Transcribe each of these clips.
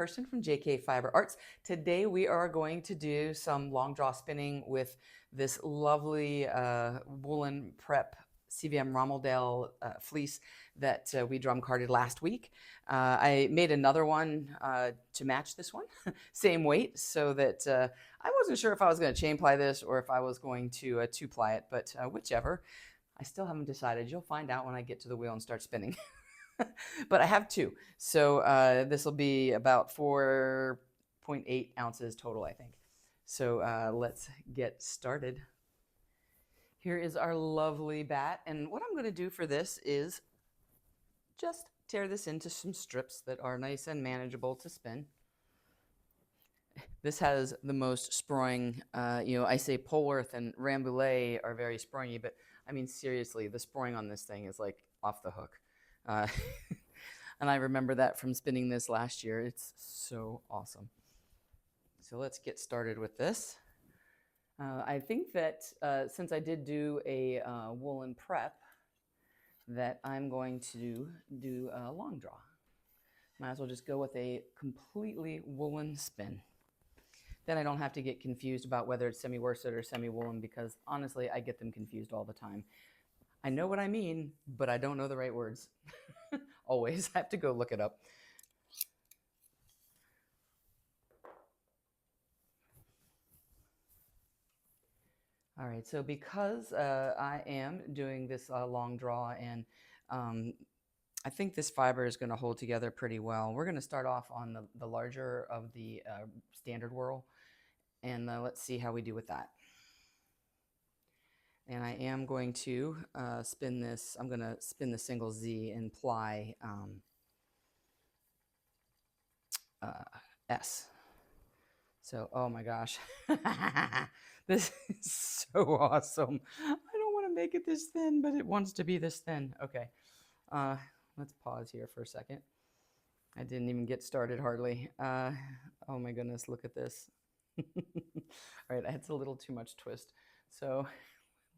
Kirsten from JK Fiber Arts. Today we are going to do some long draw spinning with this lovely woolen prep CVM Romeldale fleece that we drum carded last week. I made another one to match this one, same weight, so that I wasn't sure if I was going to chain ply this or if I was going to two ply it, but whichever. I still haven't decided. You'll find out when I get to the wheel and start spinning. But I have two. So this will be about 4.8 ounces total, I think. So let's get started. Here is our lovely bat. And what I'm going to do for this is just tear this into some strips that are nice and manageable to spin. This has the most sproing, I say Polworth and Rambouillet are very springy, but I mean, seriously, the sproing on this thing is like off the hook. And I remember that from spinning this last year. It's so awesome. So let's get started with this. I think that since I did do a woolen prep, that I'm going to do a long draw. Might as well just go with a completely woolen spin. Then I don't have to get confused about whether it's semi-worsted or semi-woolen, because honestly, I get them confused all the time. I know what I mean, but I don't know the right words. Always. I have to go look it up. All right, so because I am doing this long draw, and I think this fiber is going to hold together pretty well, we're going to start off on the larger of the standard whirl, and let's see how we do with that. And I am going to spin this. I'm going to spin the single Z and ply S. So, oh my gosh, this is so awesome. I don't want to make it this thin, but it wants to be this thin. Okay, let's pause here for a second. I didn't even get started hardly. Oh my goodness, look at this. All right, that's a little too much twist. So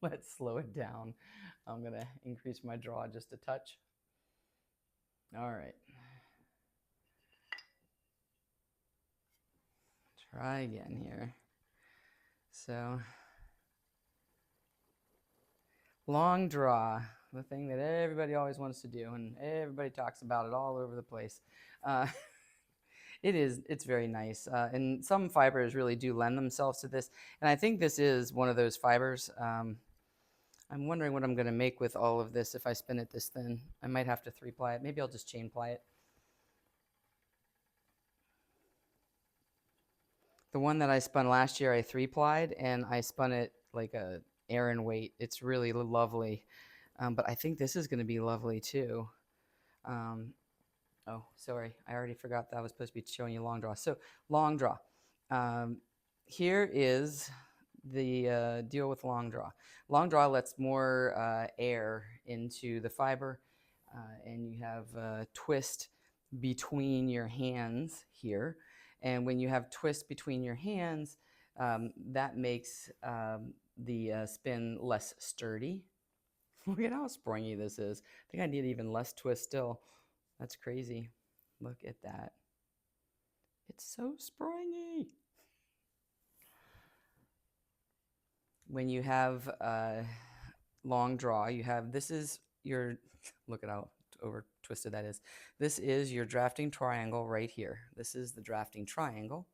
let's slow it down. I'm gonna increase my draw just a touch. All right. Try again here. So, long draw, the thing that everybody always wants to do, and everybody talks about it all over the place. It's very nice. And some fibers really do lend themselves to this. And I think this is one of those fibers. I'm wondering what I'm going to make with all of this if I spin it this thin. I might have to 3-ply it. Maybe I'll just chain ply it. The one that I spun last year, I 3-plied, and I spun it like a Aran weight. It's really lovely. But I think this is going to be lovely too. Oh, sorry. I already forgot that I was supposed to be showing you long draw. So long draw. Here is the deal with long draw. Long draw lets more air into the fiber, and you have twist between your hands here. And when you have twist between your hands, that makes the spin less sturdy. Look at how springy this is. I think I need even less twist still. That's crazy. Look at that. It's so springy. When you have long draw, you have, this is your, look at how over twisted that is. This is your drafting triangle right here. This is the drafting triangle.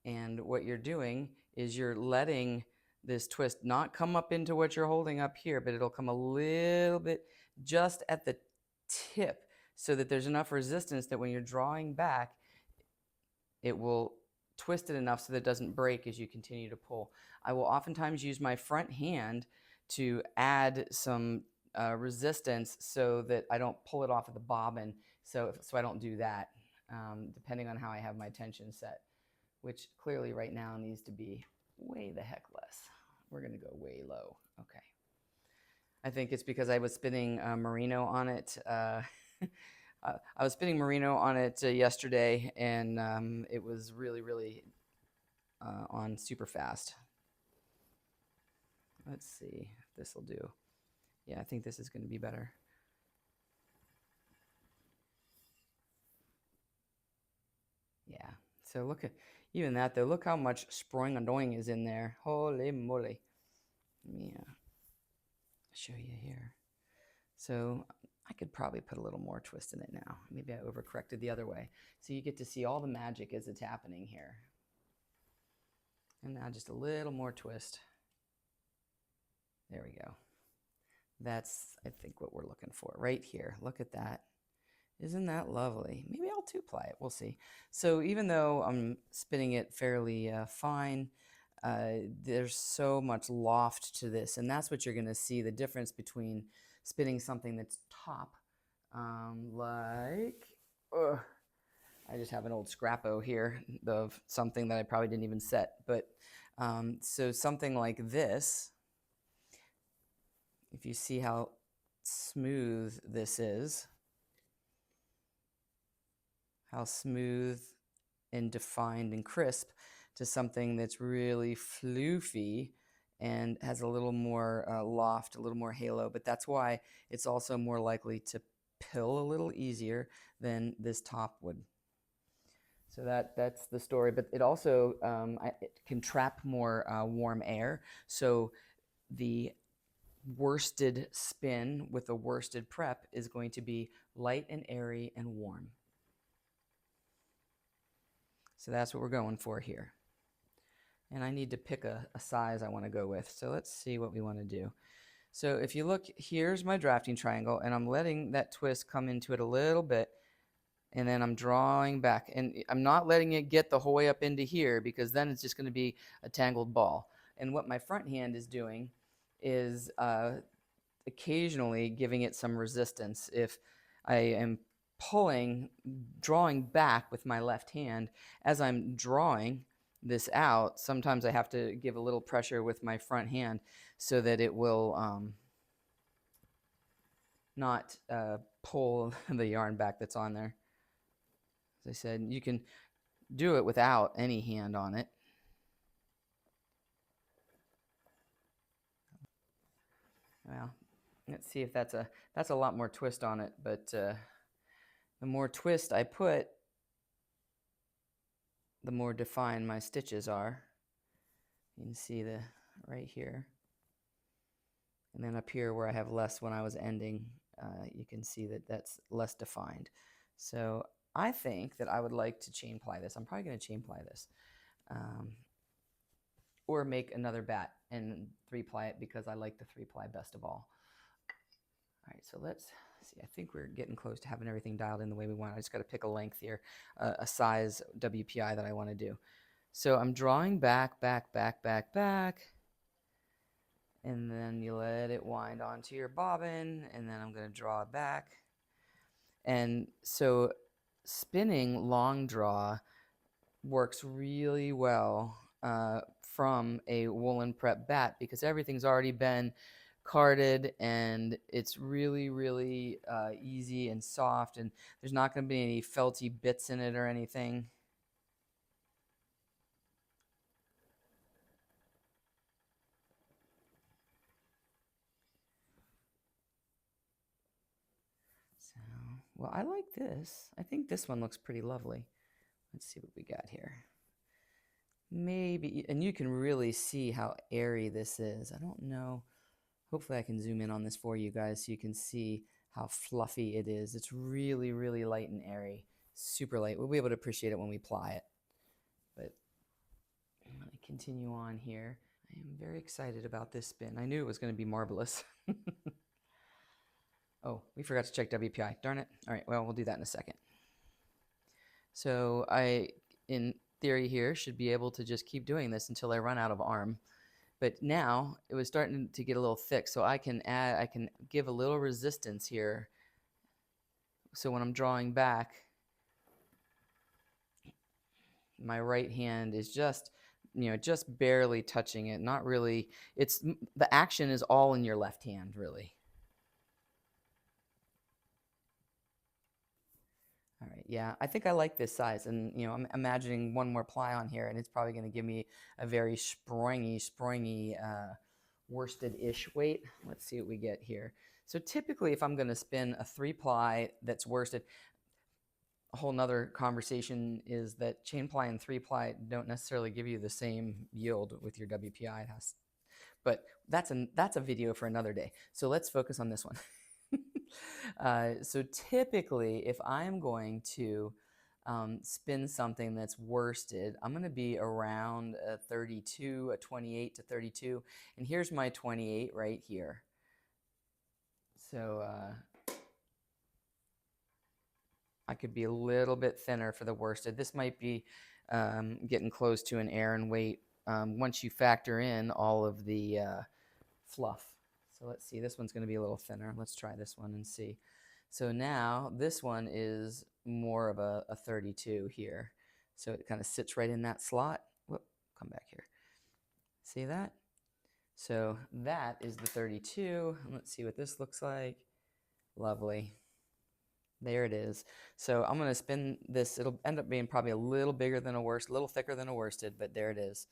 And what you're doing is you're letting this twist not come up into what you're holding up here, but it'll come a little bit just at the tip so that there's enough resistance that when you're drawing back, it will twist it enough so that it doesn't break as you continue to pull. I will oftentimes use my front hand to add some resistance so that I don't pull it off at the bobbin, so I don't do that, depending on how I have my tension set, which clearly right now needs to be way the heck less. We're going to go way low. Okay. I think it's because I was spinning merino on it. I was spinning merino on it yesterday, and it was really on super fast. Let's see if this will do. Yeah, I think this is going to be better. So look at even that though. Look how much sproing and doing is in there. Holy moly. Let me show you here. So I could probably put a little more twist in it now. Maybe I overcorrected the other way. So you get to see all the magic as it's happening here. And now just a little more twist. There we go. That's, I think, what we're looking for right here. Look at that. Isn't that lovely? Maybe I'll two-ply it. We'll see. So even though I'm spinning it fairly fine, there's so much loft to this. And that's what you're going to see, the difference between spinning something that's top, like, I just have an old scrappo here of something that I probably didn't even set. But so something like this, if you see how smooth this is, how smooth and defined and crisp, to something that's really floofy and has a little more loft, a little more halo. But that's why it's also more likely to pill a little easier than this top would. So that's the story. But it also it can trap more warm air. So the worsted spin with a worsted prep is going to be light and airy and warm. So that's what we're going for here. And I need to pick a size I want to go with. So let's see what we want to do. So if you look, here's my drafting triangle, and I'm letting that twist come into it a little bit, and then I'm drawing back. And I'm not letting it get the whole way up into here, because then it's just going to be a tangled ball. And what my front hand is doing is occasionally giving it some resistance. If I am drawing back with my left hand, as I'm drawing this out, sometimes I have to give a little pressure with my front hand so that it will not pull the yarn back that's on there. As I said, you can do it without any hand on it. Well, let's see if that's a lot more twist on it, but the more twist I put, the more defined my stitches are. You can see the right here. And then up here where I have less when I was ending, you can see that that's less defined. So I think that I would like to chain ply this. I'm probably going to chain ply this. Or make another bat and 3-ply it, because I like the 3-ply best of all. All right, so let's see. I think we're getting close to having everything dialed in the way we want. I just got to pick a length here, a size WPI that I want to do. So I'm drawing back, back, back, back, back. And then you let it wind onto your bobbin, and then I'm going to draw it back. And so spinning long draw works really well from a woolen prep bat, because everything's already been carded, and it's really, really easy and soft, and there's not going to be any felty bits in it or anything. So, well, I like this. I think this one looks pretty lovely. Let's see what we got here. Maybe, and you can really see how airy this is. I don't know. Hopefully I can zoom in on this for you guys so you can see how fluffy it is. It's really, really light and airy. Super light. We'll be able to appreciate it when we ply it. But I'm going to continue on here. I am very excited about this spin. I knew it was going to be marvelous. Oh, we forgot to check WPI. Darn it. All right, well, we'll do that in a second. So I, in theory here, should be able to just keep doing this until I run out of arm. But now it was starting to get a little thick, so I can give a little resistance here. So when I'm drawing back, my right hand is just, just barely touching it. Not really. The action is all in your left hand, really. All right, yeah, I think I like this size, and I'm imagining one more ply on here, and it's probably going to give me a very springy, worsted-ish weight. Let's see what we get here. So typically, if I'm going to spin a 3-ply that's worsted, a whole nother conversation is that chain ply and 3-ply don't necessarily give you the same yield with your WPI. It has, but that's a video for another day. So let's focus on this one. So typically, if I'm going to spin something that's worsted, I'm going to be around a 32, a 28 to 32. And here's my 28 right here. So I could be a little bit thinner for the worsted. This might be getting close to an Aran weight once you factor in all of the fluff. So let's see, this one's going to be a little thinner. Let's try this one and see. So now this one is more of a 32 here. So it kind of sits right in that slot. Whoop, come back here. See that? So that is the 32. Let's see what this looks like. Lovely. There it is. So I'm going to spin this. It'll end up being probably a little bigger than a worsted, a little thicker than a worsted, but there it is.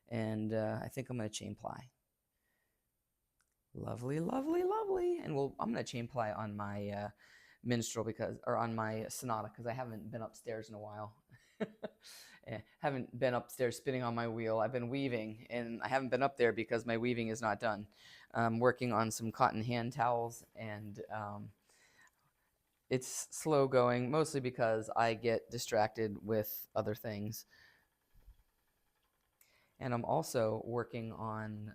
And I think I'm going to chain ply. Lovely, lovely, lovely. And I'm going to chain ply on my Minstrel or on my Sonata, because I haven't been upstairs in a while. Haven't been upstairs spinning on my wheel. I've been weaving, and I haven't been up there because my weaving is not done. I'm working on some cotton hand towels, and it's slow going, mostly because I get distracted with other things. And I'm also working on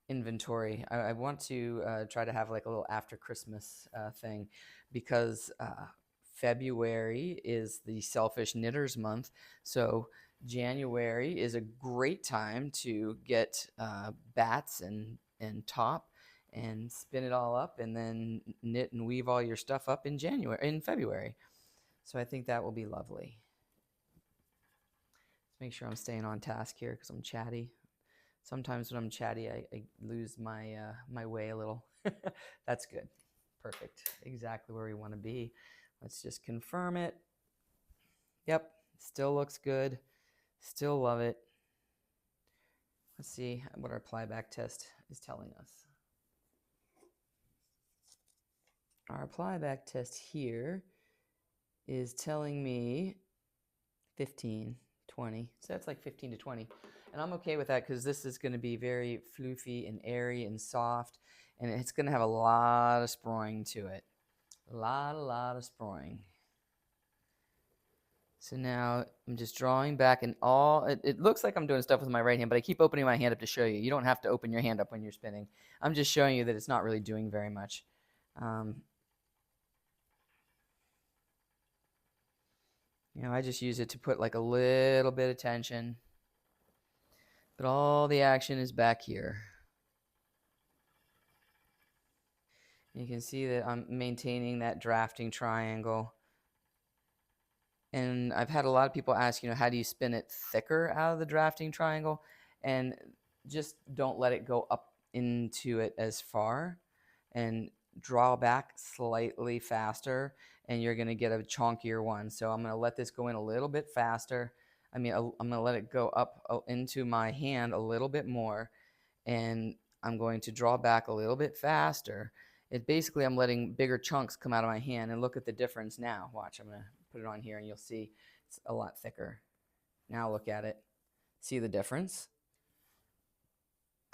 inventory. I want to try to have like a little after Christmas thing, because February is the Selfish Knitters month. So January is a great time to get bats and top and spin it all up, and then knit and weave all your stuff up in February. So I think that will be lovely. Let's make sure I'm staying on task here because I'm chatty. Sometimes when I'm chatty, I lose my my way a little. That's good. Perfect. Exactly where we want to be. Let's just confirm it. Yep, still looks good. Still love it. Let's see what our plyback test is telling us. Our plyback test here is telling me 15, 20. So that's like 15 to 20. And I'm okay with that because this is going to be very floofy and airy and soft. And it's going to have a lot of sproing to it. A lot of sproing. So now I'm just drawing back, and it looks like I'm doing stuff with my right hand, but I keep opening my hand up to show you. You don't have to open your hand up when you're spinning. I'm just showing you that it's not really doing very much. You know, I just use it to put like a little bit of tension, but all the action is back here. You can see that I'm maintaining that drafting triangle. And I've had a lot of people ask, you know, how do you spin it thicker out of the drafting triangle? And just don't let it go up into it as far, and draw back slightly faster, and you're going to get a chonkier one. So I'm going to let this go in a little bit faster. I'm going to let it go up into my hand a little bit more, and I'm going to draw back a little bit faster. Basically, I'm letting bigger chunks come out of my hand, and look at the difference now. Watch, I'm going to put it on here, and you'll see it's a lot thicker. Now look at it. See the difference?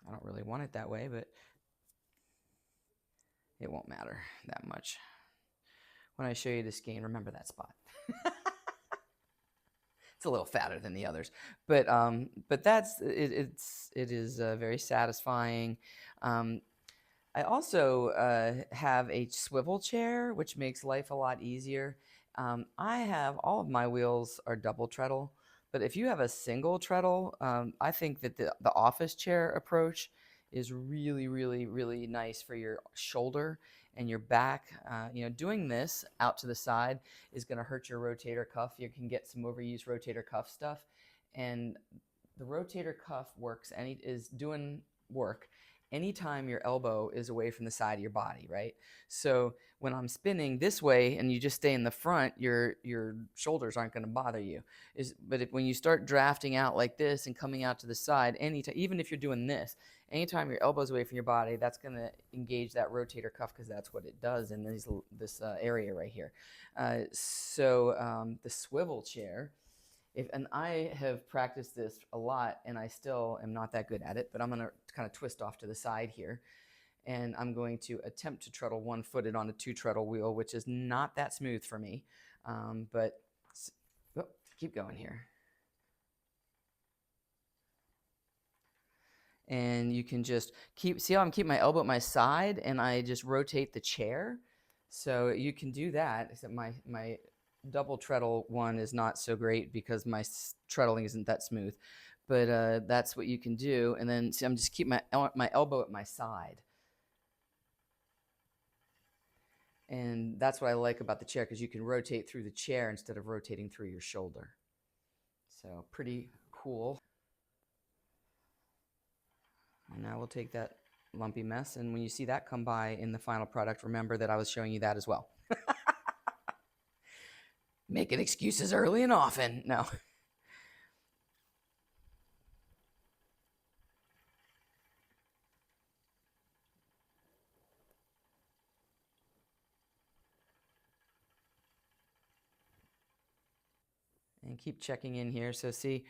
I don't really want it that way, but it won't matter that much. When I show you the skein, remember that spot. It's a little fatter than the others, but that's it. It is very satisfying. I also have a swivel chair, which makes life a lot easier. I have all of my wheels are double treadle, but if you have a single treadle, I think that the office chair approach is really, really, really nice for your shoulder and your back. You know, doing this out to the side is going to hurt your rotator cuff. You can get some overused rotator cuff stuff, and the rotator cuff is doing work anytime your elbow is away from the side of your body, right? So when I'm spinning this way and you just stay in the front, your shoulders aren't going to bother you. But when you start drafting out like this and coming out to the side, even if you're doing this Anytime your elbow's away from your body, that's going to engage that rotator cuff because that's what it does in this area right here. The swivel chair, and I have practiced this a lot, and I still am not that good at it, but I'm going to kind of twist off to the side here, and I'm going to attempt to treadle one-footed on a two-treadle wheel, which is not that smooth for me, but oh, keep going here. And you can just see how I'm keeping my elbow at my side, and I just rotate the chair. So you can do that, except my double treadle one is not so great because my treadling isn't that smooth. But that's what you can do. And then see, I'm just keeping my elbow at my side. And that's what I like about the chair, because you can rotate through the chair instead of rotating through your shoulder. So pretty cool. And now we'll take that lumpy mess, and when you see that come by in the final product, remember that I was showing you that as well. Making excuses early and often. No. And keep checking in here. So see,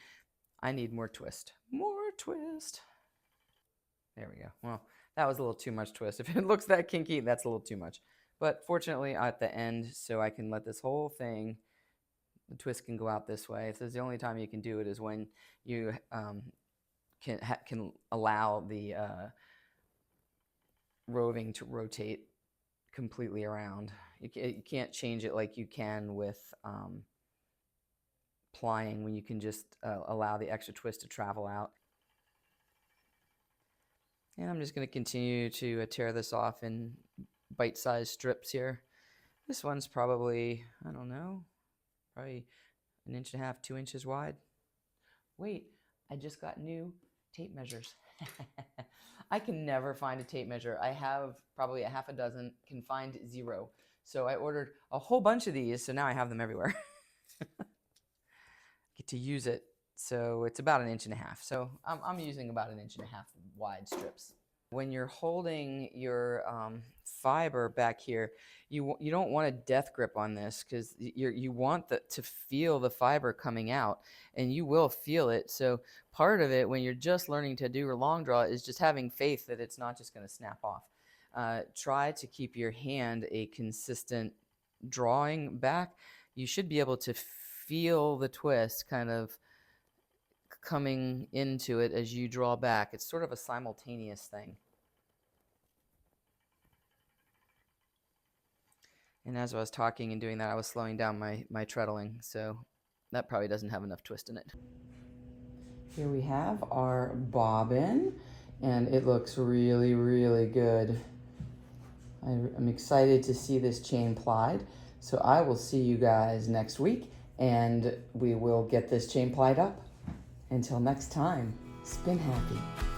I need more twist. More twist. There we go. Well, that was a little too much twist. If it looks that kinky, that's a little too much. But fortunately, at the end, so I can let this whole thing, the twist can go out this way. So the only time you can do it is when you can allow the roving to rotate completely around. You can't change it like you can with plying, when you can just allow the extra twist to travel out. And I'm just going to continue to tear this off in bite-sized strips here. This one's probably, I don't know, probably 1.5 inches, 2 inches wide. Wait, I just got new tape measures. I can never find a tape measure. I have probably a half a dozen, can find 0. So I ordered a whole bunch of these, so now I have them everywhere. Get to use it. So it's about 1.5 inches. So I'm using about 1.5 inches wide strips. When you're holding your fiber back here, you don't want a death grip on this, because you want to feel the fiber coming out, and you will feel it. So part of it, when you're just learning to do a long draw, is just having faith that it's not just going to snap off. Try to keep your hand a consistent drawing back. You should be able to feel the twist kind of coming into it as you draw back. It's sort of a simultaneous thing. And as I was talking and doing that, I was slowing down my treadling, so that probably doesn't have enough twist in it. Here we have our bobbin, and it looks really, really good. I'm excited to see this chain plied, so I will see you guys next week, and we will get this chain plied up. Until next time, spin happy.